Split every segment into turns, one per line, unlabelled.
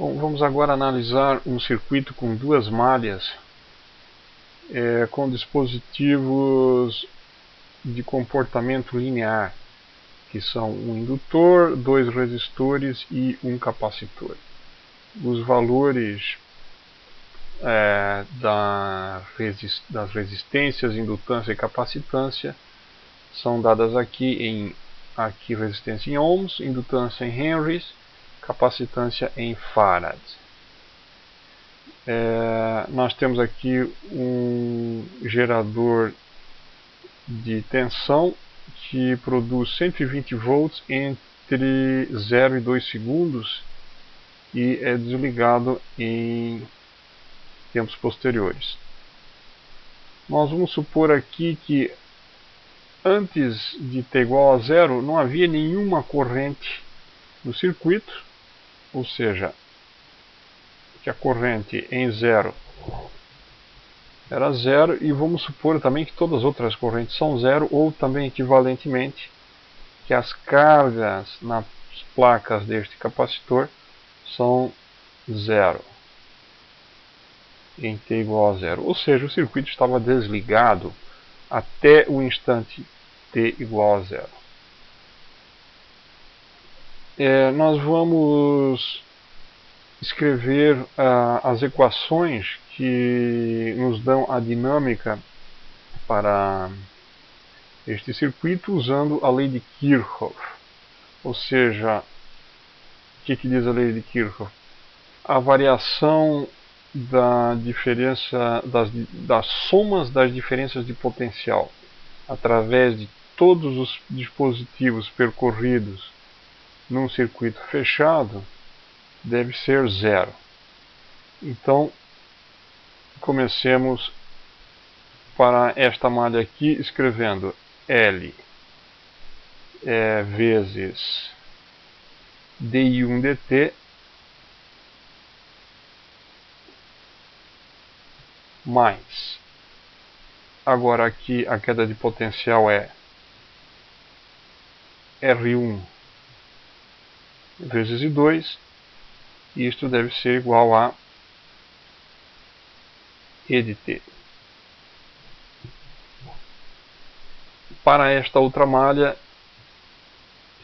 Bom, vamos agora analisar um circuito com duas malhas com dispositivos de comportamento linear, que são um indutor, dois resistores e um capacitor. Os valores das resistências, indutância e capacitância são dadas aqui resistência em ohms, indutância em henrys, capacitância em farads. Nós temos aqui um gerador de tensão que produz 120 volts entre 0 e 2 segundos e é desligado em tempos posteriores. Nós vamos supor aqui que antes de t igual a zero não havia nenhuma corrente no circuito, ou seja, que a corrente em zero era zero, e vamos supor também que todas as outras correntes são zero, ou também equivalentemente que as cargas nas placas deste capacitor são zero em t igual a zero, ou seja, o circuito estava desligado até o instante t igual a zero. Nós vamos escrever as equações que nos dão a dinâmica para este circuito usando a lei de Kirchhoff. Ou seja, o que diz a lei de Kirchhoff? A variação da diferença das somas das diferenças de potencial através de todos os dispositivos percorridos num circuito fechado deve ser zero. Então, comecemos para esta malha aqui escrevendo L vezes di1 dt mais, agora aqui a queda de potencial é R1 vezes I2, e isto deve ser igual a E de t. Para esta outra malha,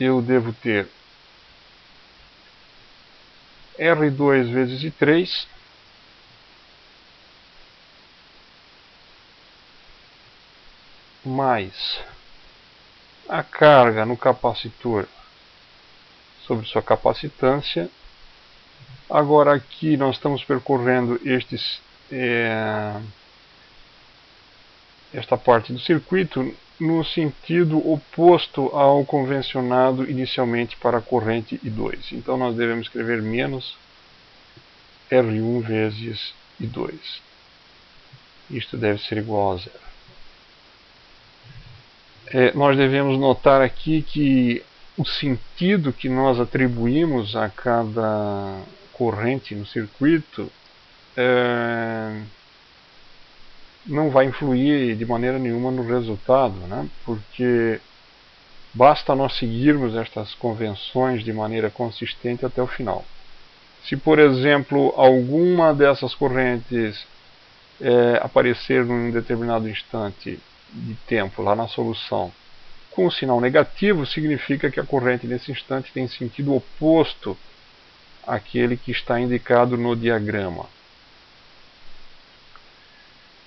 eu devo ter R2 vezes I3 mais a carga no capacitor sobre sua capacitância. Agora aqui nós estamos percorrendo esta parte do circuito no sentido oposto ao convencionado inicialmente para a corrente I2. Então nós devemos escrever menos R1 vezes I2. Isto deve ser igual a zero. Nós devemos notar aqui que o sentido que nós atribuímos a cada corrente no circuito não vai influir de maneira nenhuma no resultado, né? Porque basta nós seguirmos estas convenções de maneira consistente até o final. Se, por exemplo, alguma dessas correntes aparecer num determinado instante de tempo lá na solução com o sinal negativo, significa que a corrente nesse instante tem sentido oposto àquele que está indicado no diagrama.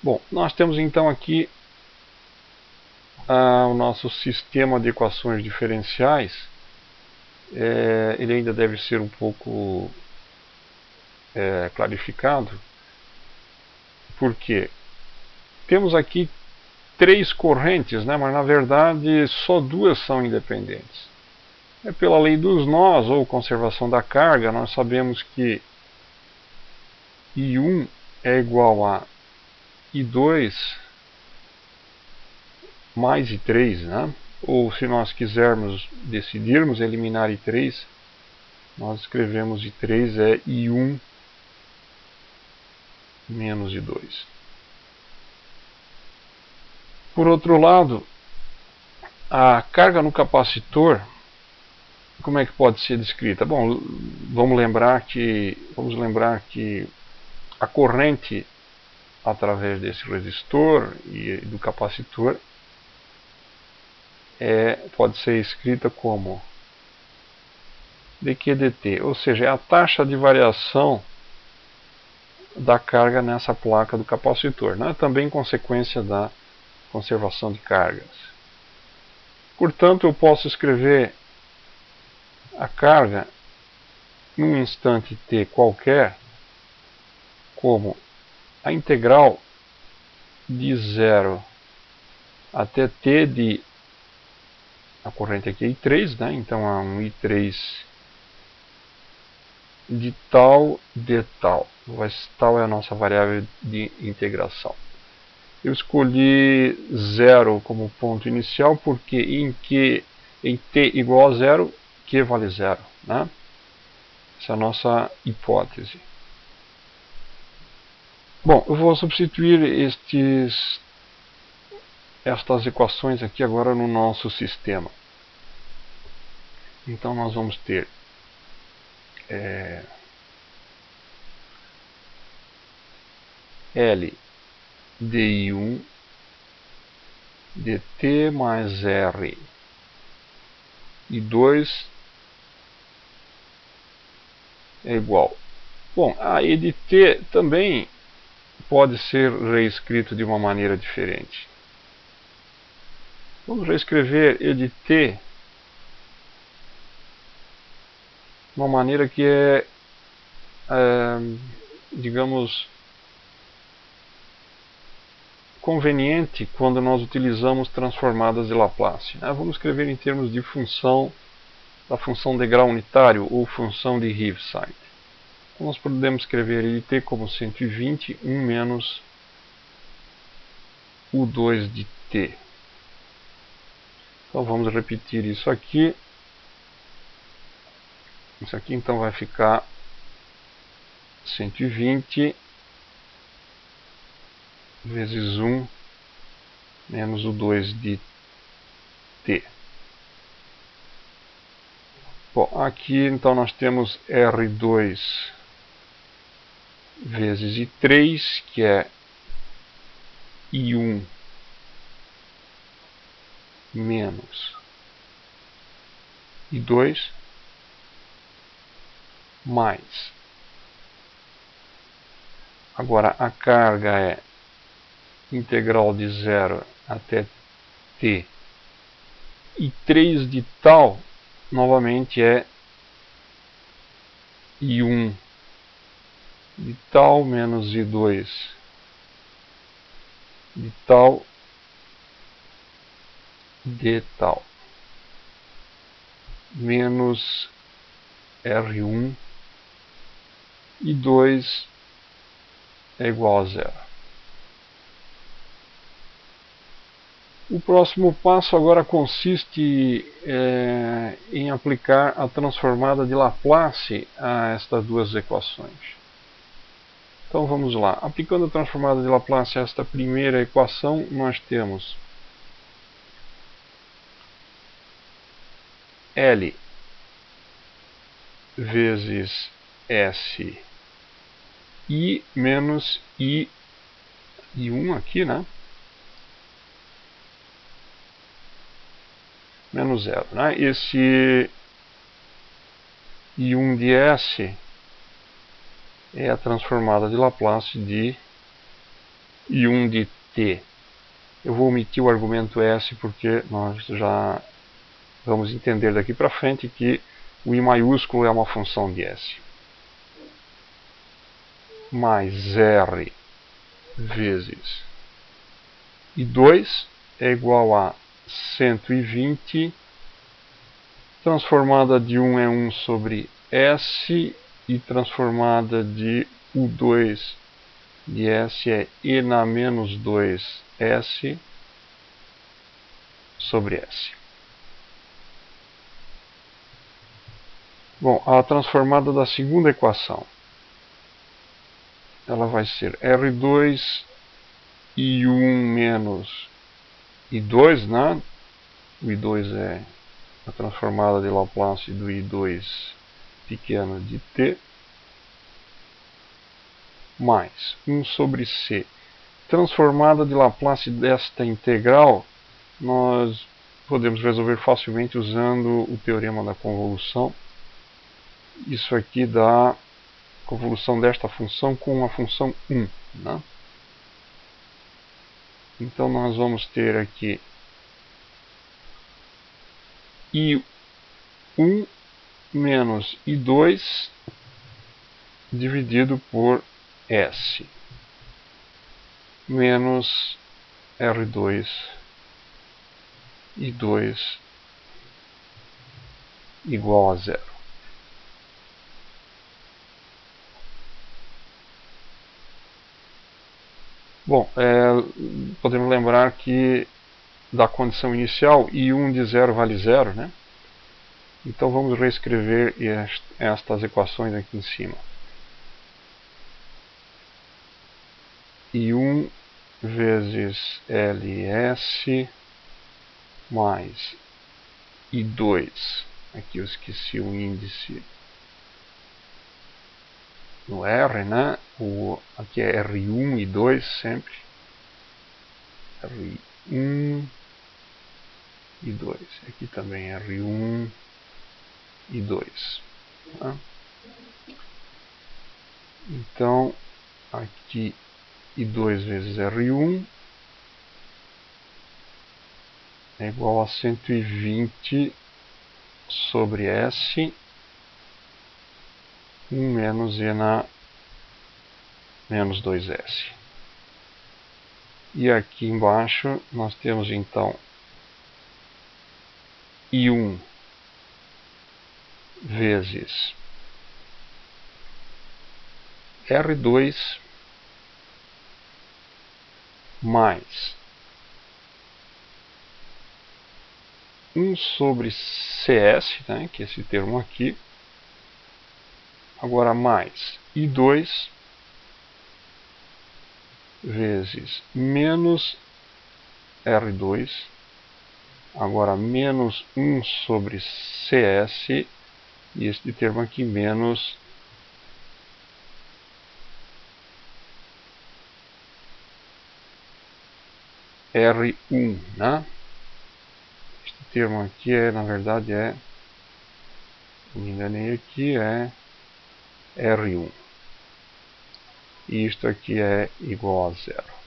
Bom, nós temos então aqui o nosso sistema de equações diferenciais. Ele ainda deve ser um pouco clarificado, porque temos aqui três correntes, né? Mas na verdade só duas são independentes. Pela lei dos nós, ou conservação da carga, nós sabemos que I1 é igual a I2 mais I3, né? Ou se nós decidirmos eliminar I3, nós escrevemos I3 é I1 menos I2. Por outro lado, a carga no capacitor como é que pode ser descrita? Bom, vamos lembrar que a corrente através desse resistor e do capacitor pode ser escrita como dQ dt, ou seja, é a taxa de variação da carga nessa placa do capacitor, né? Também consequência da conservação de cargas. Portanto, eu posso escrever a carga num instante t qualquer como a integral de 0 até t de, a corrente aqui é I3, né? Então há um I3 de tal de tal. Tal é a nossa variável de integração. Eu escolhi 0 como ponto inicial porque em t igual a 0, Q vale 0, né? Essa é a nossa hipótese. Bom, eu vou substituir estas equações aqui agora no nosso sistema. Então nós vamos ter L di1 dt mais R I2 é igual. Bom, a E de t também pode ser reescrito de uma maneira diferente. Vamos reescrever E de t de uma maneira que digamos, conveniente quando nós utilizamos transformadas de Laplace. Vamos escrever em termos de da função de grau unitário ou função de Heaviside. Então nós podemos escrever E de t como 120, 1 menos U2 de t. Então vamos repetir isso aqui. Isso aqui então vai ficar 120 vezes 1 menos o 2 de t. Bom, aqui então nós temos R2 vezes I3, que é I1 menos I2 mais. Agora a carga é integral de 0 até t. E 3 de tal, novamente, é I1 de tal menos I2 de tal de tal menos R1 e 2 é igual a 0. O próximo passo agora consiste em aplicar a transformada de Laplace a estas duas equações. Então vamos lá. Aplicando a transformada de Laplace a esta primeira equação, nós temos L vezes S I menos I1 aqui, né? Menos 0, né? Esse I1 de S é a transformada de Laplace de I1 de t. Eu vou omitir o argumento S porque nós já vamos entender daqui para frente que o I maiúsculo é uma função de S. Mais R vezes I2 é igual a 120, transformada de 1 é 1 sobre S, e transformada de U2 de S é E na menos 2S sobre S. Bom, a transformada da segunda equação, ela vai ser R2 I1 menos I2, né? O I2 é a transformada de Laplace do I2 pequeno de t, mais 1 sobre c. Transformada de Laplace desta integral, nós podemos resolver facilmente usando o teorema da convolução. Isso aqui dá a convolução desta função com a função 1. Né? Então nós vamos ter aqui I1 menos I2 dividido por S menos R2 I2 igual a zero. Bom, podemos lembrar que da condição inicial I1 de zero vale zero, né? Então vamos reescrever estas equações aqui em cima. I1 vezes LS mais I2, aqui eu esqueci o índice no R, né? Aqui é R1 e 2 sempre. R1 e 2. Aqui também R1 e 2. Tá? Então, aqui I2 vezes R1 é igual a 120 sobre S 1 menos E na menos 2S. E aqui embaixo nós temos então I1 vezes R2 mais 1 sobre CS, né, que é esse termo aqui, agora mais I2 vezes menos R2, agora menos 1 sobre CS, e este termo aqui menos R1, né? Este termo aqui na verdade não me enganei aqui, é R1. E isto aqui é igual a zero.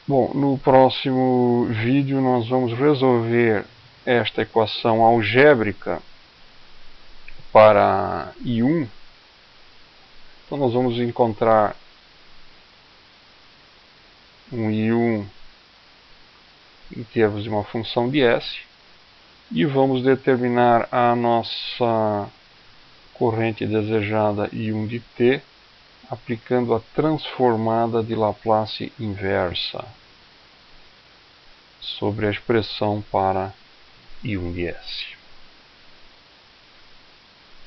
Bom, no próximo vídeo nós vamos resolver esta equação algébrica para I1. Então nós vamos encontrar um I1 em termos de uma função de S e vamos determinar a nossa corrente desejada I1 de t aplicando a transformada de Laplace inversa sobre a expressão para I1 de S.